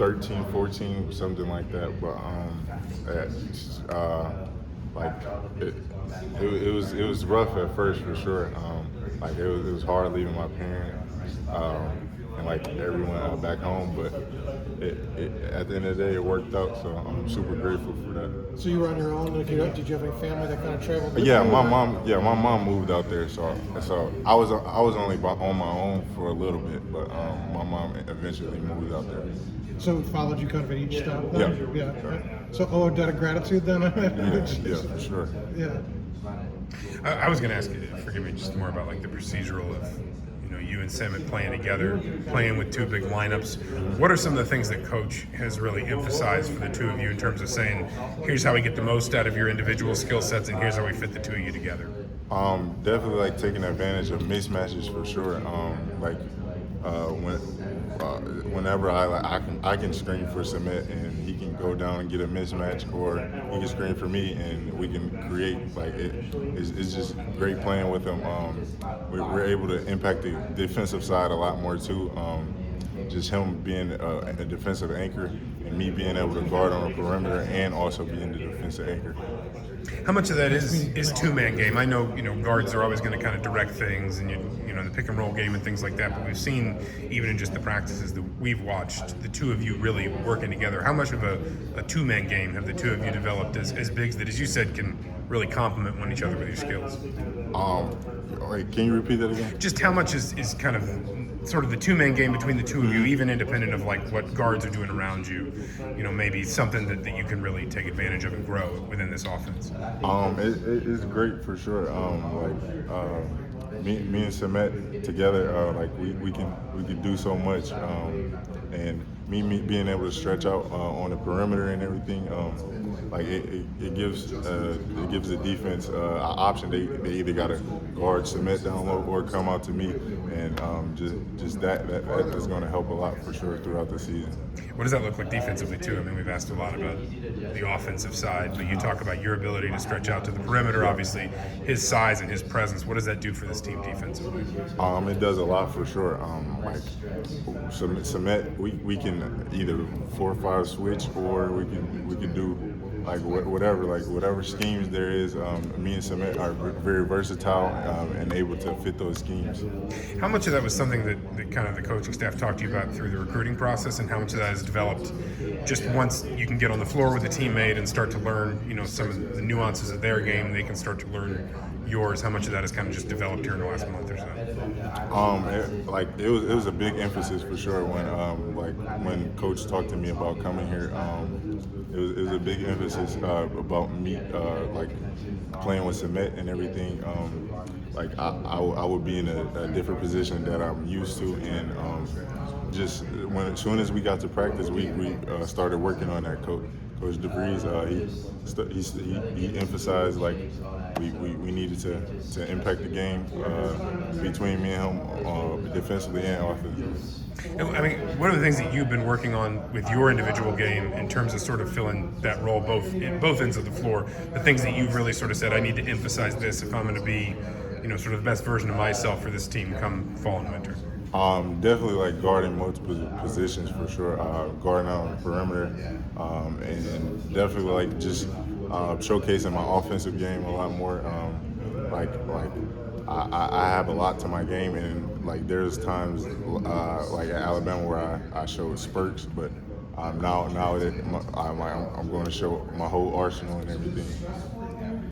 13, 14, something like that. But like it was rough at first for sure. Like it was hard leaving my parents and like everyone back home, but at the end of the day, it worked out. So I'm super grateful for that. So you were on your own. Did you have any family that kind of traveled with Yeah, you? my mom moved out there, so I was only on my own for a little bit, but my mom eventually moved out there. So it followed you kind of at each stop? Yeah. Then? Yeah. So a debt of gratitude then? Yeah, for sure. Yeah. I was going to ask you, forgive me, just more about like the procedural of you and Samet playing together, playing with two big lineups. What are some of the things that Coach has really emphasized for the two of you in terms of saying, here's how we get the most out of your individual skill sets, and here's how we fit the two of you together? Definitely like taking advantage of mismatches for sure. Whenever I can screen for Samet and he can go down and get a mismatch, or he can screen for me and we can create. Like it's just great playing with him. We're able to impact the defensive side a lot more too. Just him being a defensive anchor and me being able to guard on the perimeter and also being the defensive anchor. How much of that is two-man game? I know guards are always going to kind of direct things, and the pick and roll game and things like that. But we've seen even in just the practices that we've watched, the two of you really working together. How much of a two-man game have the two of you developed as bigs that, as you said, can really complement one each other with your skills? Can you repeat that again? Just how much is kind of sort of the two-man game between the two of you, even independent of like what guards are doing around you, maybe something that you can really take advantage of and grow within this offense? It's great for sure. Me and Samet together, we can do so much, and me being able to stretch out on the perimeter and everything, it gives the defense an option. They either got to guard Samet down low or come out to me, and just that is going to help a lot for sure throughout the season. What does that look like defensively too? I mean, we've asked a lot about the offensive side, but you talk about your ability to stretch out to the perimeter. Obviously, his size and his presence. What does that do for this team defensively? It does a lot for sure. Samet, we can either 4-5 switch, or we can do whatever schemes there is. Me and Samet are very versatile and able to fit those schemes. How much of that was something that kind of the coaching staff talked to you about through the recruiting process, and how much of that has developed just once you can get on the floor with a teammate and start to learn, some of the nuances of their game, they can start to learn yours? How much of that has kind of just developed here in the last month or so? It was a big emphasis for sure when Coach talked to me about coming here. It was a big emphasis about me playing with Samet and everything. I would be in a different position that I'm used to, and as soon as we got to practice, we started working on that. Coach DeVries, he emphasized we needed to impact the game between me and him, defensively and offensively. I mean, what are the things that you've been working on with your individual game in terms of sort of filling that role both ends of the floor? The things that you've really sort of said, I need to emphasize this if I'm going to be, sort of the best version of myself for this team come fall and winter. Definitely guarding multiple positions for sure. Guarding out on the perimeter, and definitely just showcasing my offensive game a lot more. I have a lot to my game, and there's times at Alabama where I showed spurts, but now that I'm going to show my whole arsenal and everything.